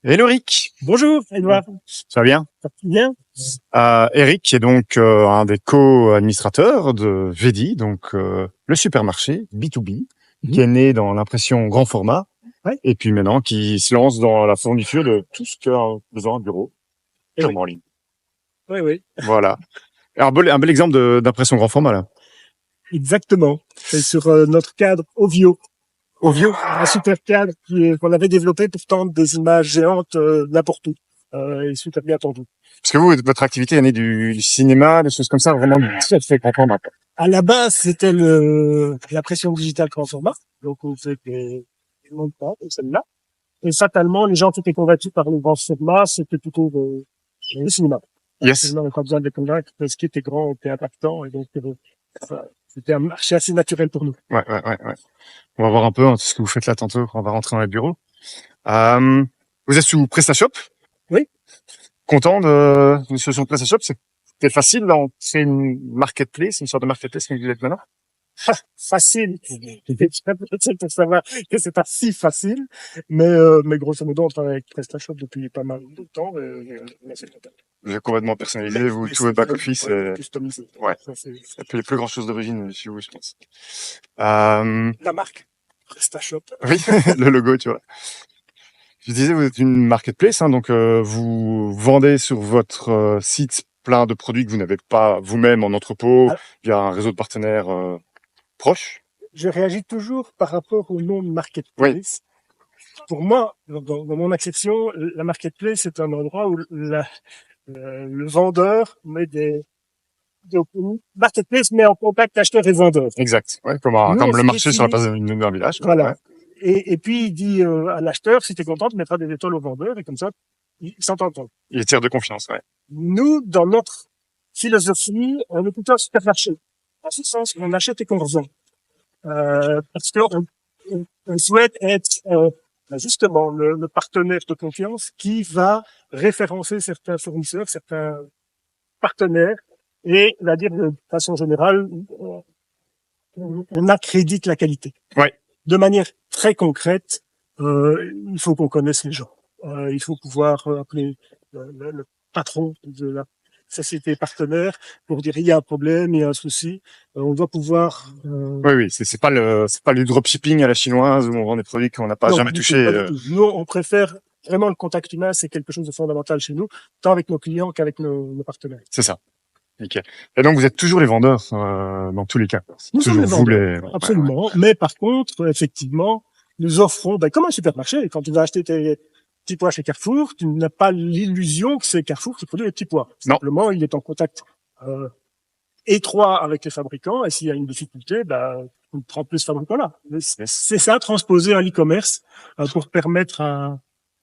Hello Eric, Bonjour, Edouard. ça va bien? Ça va bien? Eric est donc un des co-administrateurs de Vedi, donc le supermarché B2B, qui est né dans l'impression grand format, Ouais. et puis maintenant qui se lance dans la fourniture de tout ce qu'a besoin de bureau, Eh purement en ligne. Oui. Voilà. Alors, un bel exemple d'impression grand format là. Exactement. C'est sur notre cadre Ovio. Ovio. Un super cadre qu'on avait développé pour tendre des images géantes n'importe où. Et super bien tendu. Parce que vous, votre activité est née du cinéma, des choses comme ça, vraiment très très grand format. À la base, c'était l'impression digitale grand format. Donc, on faisait des mondes pas, comme celle-là. Et fatalement, les gens qui étaient convaincus par le grand format, c'était plutôt le cinéma. Yes. On n'a pas besoin de les convaincre parce ce qui était grand était impactant. Et donc, c'était un marché assez naturel pour nous. Ouais. On va voir un peu ce que vous faites là tantôt quand on va rentrer dans les bureaux. Vous êtes sous PrestaShop? Oui. Content de une solution de PrestaShop? C'était facile, là, c'est une marketplace, une sorte de marketplace comme vous êtes maintenant? Facile. C'est très facile pour savoir que c'est pas si facile. Mais grosso modo, on travaille avec PrestaShop depuis pas mal de temps. On est assez content. Vous avez complètement personnalisé, vous, tout votre back-office. Customisé. Ouais. Ça, c'est Il n'y a plus grand chose d'origine chez vous, je pense. la marque PrestaShop. Oui, le logo, tu vois. Je disais, vous êtes une marketplace, hein, donc vous vendez sur votre site plein de produits que vous n'avez pas vous-même en entrepôt, Ah. via un réseau de partenaires proches. Je réagis toujours par rapport au nom de marketplace. Pour moi, dans mon acception, la marketplace, c'est un endroit où le vendeur met marketplace met en contact acheteur et vendeur. Exact. Ouais, comme le marché sur la place d'un village. Quoi. Voilà. Ouais. Et puis, il dit à l'acheteur, si t'es content, tu mettras des étoiles au vendeur, et comme ça, ils s'entendent. Il est tiers de confiance, ouais. Nous, dans notre philosophie, on est plutôt un supermarché. En ce sens, on achète et qu'on revend. Parce qu'on on souhaite être justement le partenaire de confiance qui va référencer certains fournisseurs, certains partenaires, et va dire de façon générale, on accrédite la qualité. Ouais. De manière très concrète, il faut qu'on connaisse les gens. Il faut pouvoir appeler le patron de la société partenaire pour dire il y a un problème, il y a un souci. On doit pouvoir. Oui, c'est pas le dropshipping à la chinoise où on vend des produits qu'on n'a pas jamais touché. Pas du tout. Nous, on préfère vraiment le contact humain, c'est quelque chose de fondamental chez nous, tant avec nos clients qu'avec nos partenaires. C'est ça. Nickel. Et donc vous êtes toujours les vendeurs dans tous les cas. Nous sommes les vendeurs, Ouais, absolument. Ouais. Mais par contre, effectivement, nous offrons, comme un supermarché. Quand tu vas acheter tes petits pois chez Carrefour, tu n'as pas l'illusion que c'est Carrefour qui produit les petits pois. Non. Simplement, il est en contact étroit avec les fabricants, et s'il y a une difficulté, on prend plus ce fabricant-là. C'est ça, transposer à l'e-commerce pour permettre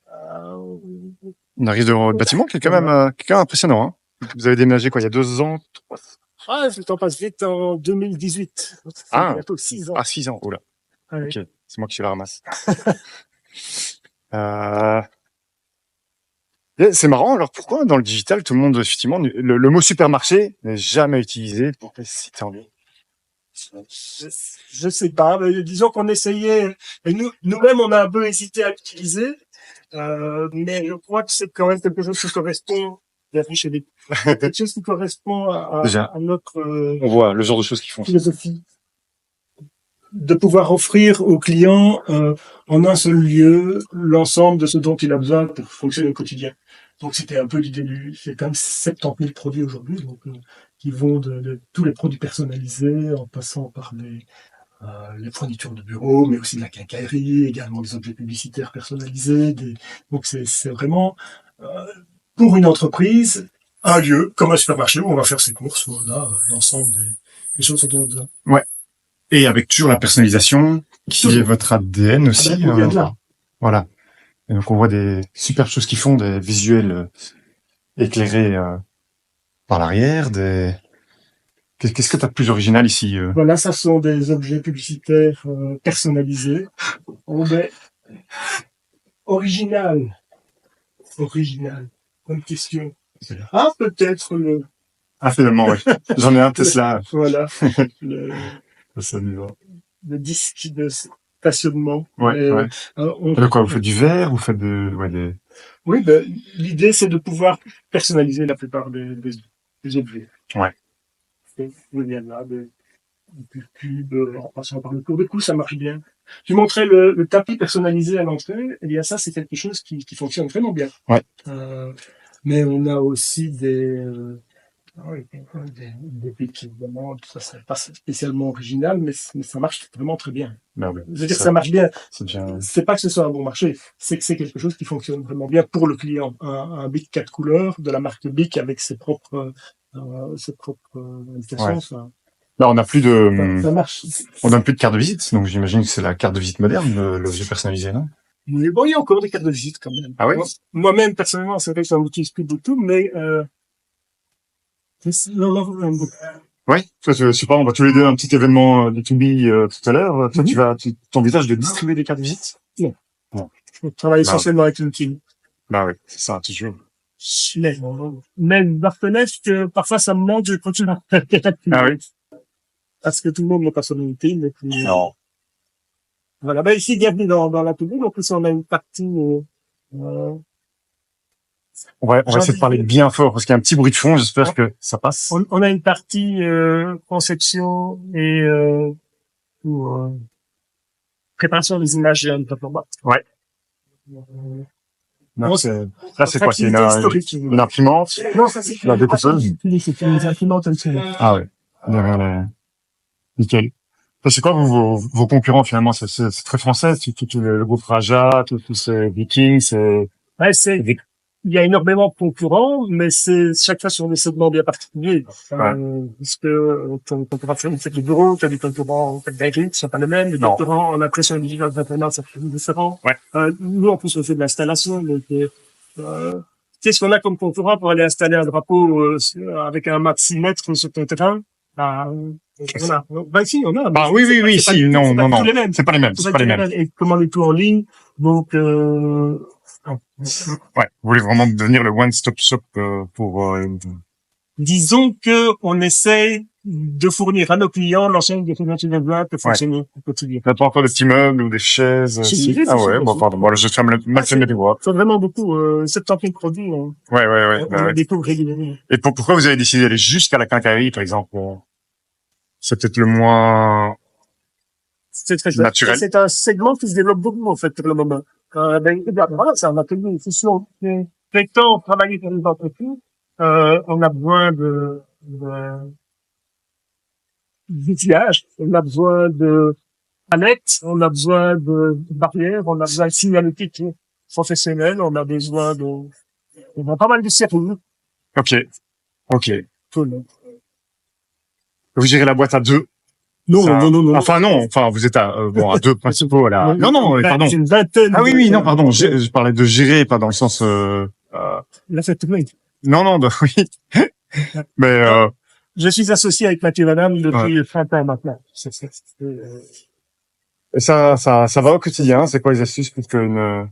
On arrive devant votre bâtiment qui est quand même impressionnant. Hein. Vous avez déménagé quoi, il y a 2 ans, 3 Ah, le temps passe vite, en 2018. C'est bientôt 6 ans. 6 ans, oula. Ah, oui. Ok, c'est moi qui suis la ramasse. C'est marrant, alors pourquoi dans le digital, tout le monde, effectivement, le mot supermarché n'est jamais utilisé pour les sites en ligne? Je sais pas, mais disons qu'on essayait, et nous-mêmes on a un peu hésité à l'utiliser, mais je crois que c'est quand même quelque chose qui correspond, bienvenue chez les, quelque chose qui correspond à notre on voit le genre de choses qu'ils font. Philosophie. De pouvoir offrir aux clients en un seul lieu l'ensemble de ce dont il a besoin pour fonctionner au quotidien. Donc c'était un peu l'idée c'est quand même 70 000 produits aujourd'hui, donc qui vont de tous les produits personnalisés en passant par les fournitures de bureau, mais aussi de la quincaillerie, également des objets publicitaires personnalisés. Donc c'est vraiment pour une entreprise un lieu comme un supermarché où on va faire ses courses, où on a l'ensemble des choses dont on a besoin. Ouais. Et avec toujours la personnalisation qui est votre ADN aussi. On vient de là. Voilà. Et donc on voit des super choses qu'ils font, des visuels éclairés par l'arrière, Qu'est-ce que tu as de plus original ici Voilà, ça sont des objets publicitaires personnalisés. On met original. Bonne question. Ah, peut-être finalement, oui. J'en ai un Tesla. Voilà. Ça me va. Le disque stationnement. Ouais, Et, ouais. on- Et donc quoi, vous faites du verre, vous faites des... Oui, l'idée, c'est de pouvoir personnaliser la plupart des objets. Ouais. Il y en a du cube, en passant par le cours de cou, ça marche bien. Tu montrais le tapis personnalisé à l'entrée, et bien ça, c'est quelque chose qui fonctionne vraiment bien. Ouais. Mais on a aussi oui, des pics, évidemment, ça c'est pas spécialement original, mais ça marche vraiment très bien. Bah oui. Je veux dire, ça marche bien. C'est déjà... C'est pas que ce soit un bon marché, c'est que c'est quelque chose qui fonctionne vraiment bien pour le client. Un bic 4 couleurs de la marque Bic avec ses propres Ouais. indications, Là, on n'a plus ça marche. on donne plus de carte de visite, donc j'imagine que c'est la carte de visite moderne, l'objet personnalisé, non? Mais bon, il y a encore des cartes de visite quand même. Ah ouais? Moi-même, personnellement, c'est vrai que j'en utilise plus beaucoup, mais Oui, toi, je sais pas, on va tous les deux à un petit événement de B2B tout à l'heure. Toi, t'envisages de distribuer des cartes de visite? Non. Non. Je travaille Bah, essentiellement avec LinkedIn. bah oui, c'est ça, toujours. Mais je reconnais que parfois ça me manque de continuer à faire des Ah oui? parce que tout le monde n'a pas son LinkedIn. Et puis, Non. voilà. Ben, ici, bienvenue dans l'atelier. En plus, on a une partie, euh, On va essayer de parler bien fort, parce qu'il y a un petit bruit de fond, j'espère que ça passe. on a une partie, conception et, pour, préparation des images de diplomate. Ouais. Non, Là, c'est quoi? C'est une imprimante? Non, ça c'est La découpeuse? c'est une imprimante traditionnelle. Ah ouais. Derrière les... Nickel. Ça, c'est quoi vos concurrents finalement? C'est très français, tout le groupe Raja, tous ces Vikings, Ouais, il y a énormément de concurrents, mais c'est chaque fois sur des segments bien particuliers. Parce que ton concurrent c'est le bureau, tu as des concurrents d'agrégation, c'est pas le même, les concurrents en impression digitale d'imprimantes, ça fait différent. Ouais. Nous, en plus, on fait de l'installation, donc, qu'est-ce qu'on a comme concurrent pour aller installer un drapeau, avec un mât de 6 mètres sur ton terrain? Si, on a. Ah oui, si, non. C'est pas les mêmes, Et commander tout en ligne. Donc, ouais. Vous voulez vraiment devenir le one-stop shop pour... disons que on essaie de fournir à nos clients l'ensemble des fournitures de boîte pour fonctionner au quotidien. T'as pas encore des petits meubles ou des chaises? Ah ouais, bon, pardon. Bon, je ferme les doigts. C'est vraiment beaucoup, 70 000 produits. Ouais. On les découvre régulièrement. Et pourquoi vous avez décidé d'aller jusqu'à la quincaillerie, par exemple? C'est peut-être le moins naturel. C'est un segment qui se développe beaucoup, en fait, pour le moment. Voilà, c'est un atelier. C'est sûr. Prétend travailler pour les entreprises, on a besoin d'outillage, on a besoin de palettes, on a besoin de barrières, on a besoin de signalétique professionnelle, on a besoin on a pas mal de services. Ok. Vous gérez la boîte à deux? Non. Enfin, non. Enfin, vous êtes à deux principaux, là. Non, pardon. Une vingtaine. Ah oui, non, pardon. Je parlais de gérer, pas dans le sens, La fête oui. Non, oui. Mais, je suis associé avec Mathieu Madame depuis 30 ans maintenant. Et ça va au quotidien? C'est quoi les astuces pour qu'une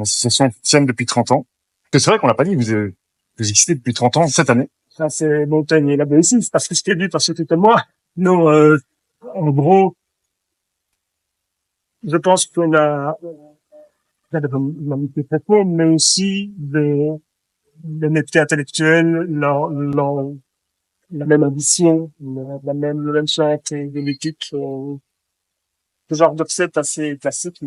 association tienne depuis 30 ans? Parce que c'est vrai qu'on l'a pas dit, vous existez depuis 30 ans cette année. Ça, c'est Montaigne et la BSI, parce que je t'ai dit, parce que c'était moi. Non, en gros, je pense qu'on a l'amitié profonde, mais aussi l'honnêteté intellectuelle, la même ambition, le même chant de l'équipe, ce genre d'obsède assez classique.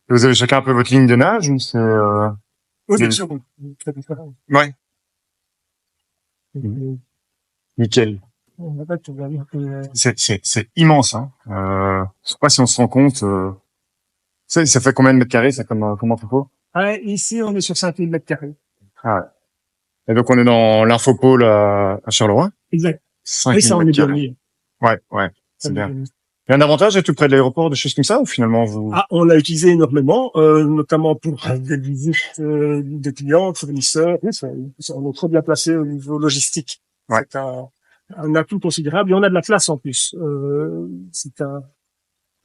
Vous avez chacun un peu votre ligne de nage ou c'est Oui, bien sûr, très différent. Ouais. Nickel. C'est immense, hein. Je sais pas si on se rend compte. Ça fait combien de mètres carrés, ça, comme entrepôt? Ici, on est sur 5000 mètres carrés. Ah ouais. Et donc, on est dans l'infopôle à Charleroi? Exact. 5000 mètres carrés. Ouais. C'est bien. Il y a un avantage d'être tout près de l'aéroport, des choses comme ça, ou finalement on l'a utilisé énormément, notamment pour des visites de clients, fournisseurs. On est trop bien placé au niveau logistique. Ouais. C'est un atout considérable et on a de la place en plus. C'est un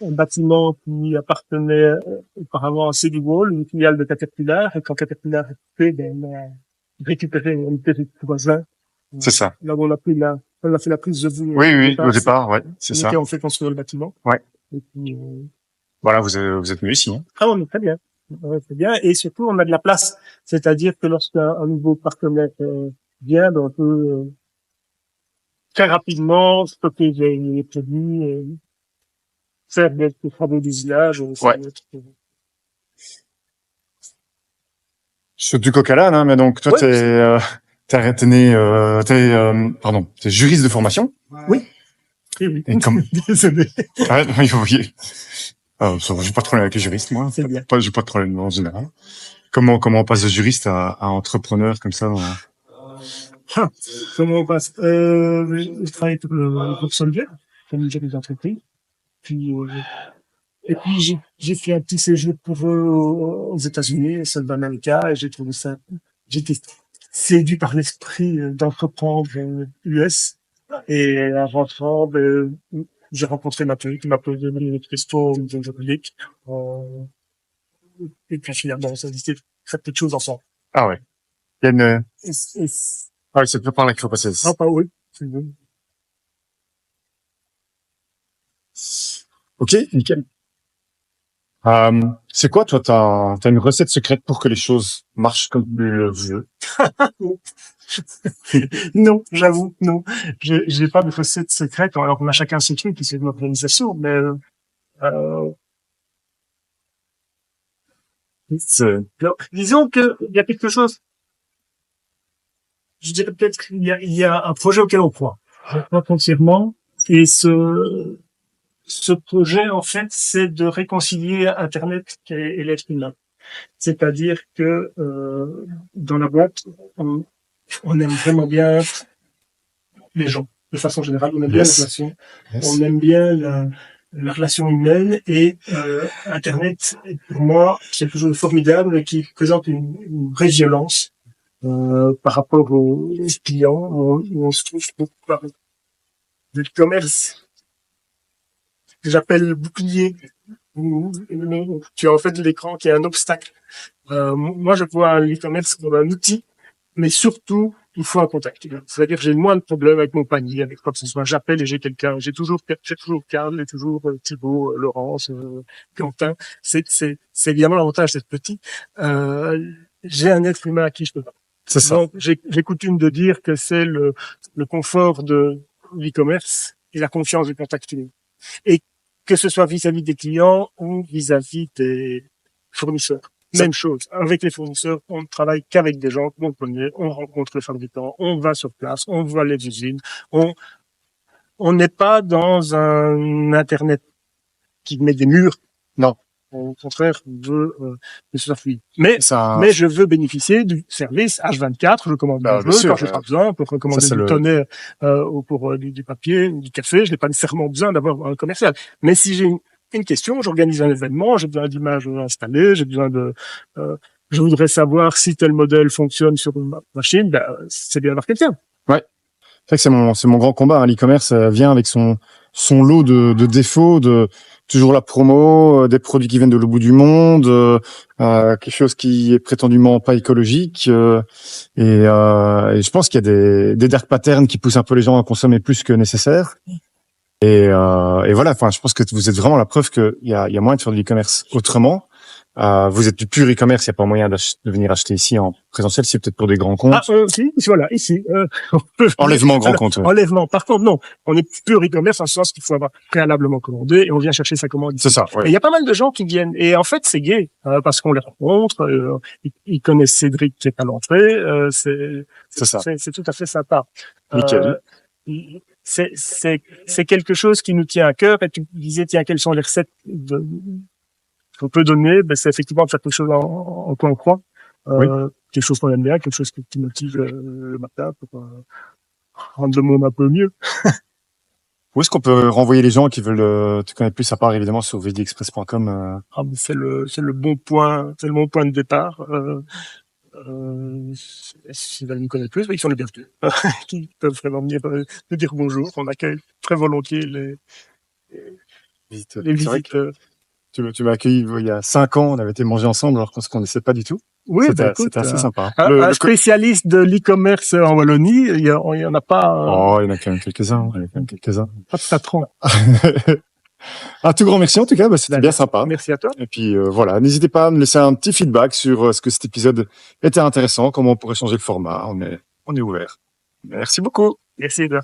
bâtiment qui appartenait auparavant à Cedi Wall, une filiale de Caterpillar, et quand Caterpillar est fait, on a récupéré un territoire voisin. C'est ça. Là où on a fait la prise de vue. Oui, au départ, ouais, c'est ça. On fait construire le bâtiment. Ouais. Et puis, Voilà, vous êtes mieux ici, hein. ah, on est très bien. On est très bien. Et surtout, on a de la place. C'est-à-dire que lorsqu'un nouveau partenaire vient, ben, on peut très rapidement stocker les produits, faire des travaux d'usinage. Ouais. C'est du coq à l'âne, hein, mais donc toi, Ouais, t'es juriste de formation. oui. Oui. Et comme, Désolé. ah, il faut, j'ai pas de problème avec les juristes, moi. C'est bien. J'ai pas de problème en général. Comment on passe de juriste à entrepreneur comme ça? Ah, comment on passe je travaille pour Solvay, comme j'ai des entreprises. Puis, et puis j'ai fait un petit séjour pour eux aux États-Unis, Solvay America, et j'ai trouvé ça. J'étais séduit par l'esprit d'entreprendre US. Et en rentrant, ben, j'ai rencontré ma fille qui m'a posé une question de République. Et puis finalement, on s'est décidé de faire quelque chose ensemble. Ah ouais. Il y a une, Et ah oui, c'est peu par là qu'il faut passer. ah, pas oui. C'est bon. Ok, nickel. C'est quoi, toi, t'as une recette secrète pour que les choses marchent comme tu le veux? Non, j'avoue, non. J'ai pas de recette secrète. Alors, on a chacun ses trucs, c'est une organisation, mais, euh, non. Disons que il y a quelque chose. Je dirais peut-être qu'il y a un projet auquel on croit. Je crois entièrement. Et ce projet, en fait, c'est de réconcilier Internet et l'être humain. C'est-à-dire que, dans la boîte, on aime vraiment bien les gens. De façon générale, on aime bien les relations. On aime bien la relation humaine et Internet, pour moi, c'est quelque chose de formidable qui présente une vraie violence par rapport aux clients. On se trouve beaucoup par du commerce que j'appelle bouclier. Tu as en fait l'écran qui est un obstacle. Moi, je vois l'e-commerce comme un outil, mais surtout, il faut un contact. C'est-à-dire que j'ai moins de problèmes avec mon panier, avec quoi que ce soit. J'appelle et j'ai quelqu'un. J'ai toujours Carl, et toujours Thibaut, Laurence, Quentin. C'est évidemment l'avantage d'être petit. J'ai un être humain à qui je peux pas. C'est ça. Donc, j'ai coutume de dire que c'est le confort de l'e-commerce et la confiance du contact humain. Et que ce soit vis-à-vis des clients ou vis-à-vis des fournisseurs. Même chose. Avec les fournisseurs, on ne travaille qu'avec des gens qu'on connaît, on rencontre les fabricants, on va sur place, on voit les usines, on n'est pas dans un Internet qui met des murs. Non. Au contraire, de ce soit fluide. Mais Ça, je veux bénéficier du service H24. Je commande Bah, mon bien jeu sûr, quand j'ai pas besoin pour commander c'est du le- tonnerre ou pour du papier, du café. Je n'ai pas nécessairement besoin d'avoir un commercial. Mais si j'ai une question, j'organise un événement, j'ai besoin d'images installées, j'ai besoin de je voudrais savoir si tel modèle fonctionne sur une machine, ben, c'est bien d'avoir quelqu'un. Ouais. C'est vrai que c'est mon grand combat, hein. L'e-commerce vient avec son lot de défauts, de toujours la promo, des produits qui viennent de l'autre bout du monde, quelque chose qui est prétendument pas écologique, et je pense qu'il y a des dark patterns qui poussent un peu les gens à consommer plus que nécessaire. Et voilà, enfin, je pense que vous êtes vraiment la preuve qu'il y a moyen de faire de l'e-commerce autrement. Vous êtes du pur e-commerce, il n'y a pas moyen de venir acheter ici en présentiel, c'est peut-être pour des grands comptes. Si, voilà, ici. On peut Enlèvement grand compte. Ouais. Enlèvement. Par contre, non. On est pur e-commerce en ce sens qu'il faut avoir préalablement commandé et on vient chercher sa commande ici. C'est ça. Ouais. Et il y a pas mal de gens qui viennent. Et en fait, c'est gai, parce qu'on les rencontre. Ils connaissent Cédric qui est à l'entrée. C'est ça. C'est tout à fait sympa. Nickel. C'est quelque chose qui nous tient à cœur. Et tu disais, tiens, quelles sont les recettes qu'on peut donner? Ben, c'est effectivement de faire quelque chose en quoi on croit. Oui. Quelque chose qu'on aime bien, quelque chose qui motive le matin pour rendre le monde un peu mieux. Où est-ce qu'on peut renvoyer les gens qui veulent te connaître plus, à part évidemment sur vdexpress.com C'est le bon point, c'est le bon point de départ. S'ils veulent me connaître plus, ils sont les bienvenus. Qui peuvent vraiment venir nous dire bonjour. On accueille très volontiers les visiteurs. Tu m'as accueilli il y a 5 ans, on avait été manger ensemble alors qu'on se connaissait pas du tout. Oui, C'était assez sympa. Un spécialiste de l'e-commerce en Wallonie, il y en a pas. Il y en a quand même quelques-uns. Pas de patron. Un tout grand merci en tout cas, c'était bien sympa. Merci à toi. Et puis voilà, n'hésitez pas à me laisser un petit feedback sur ce que cet épisode était intéressant, comment on pourrait changer le format. On est ouvert. Merci beaucoup. Merci, Edouard.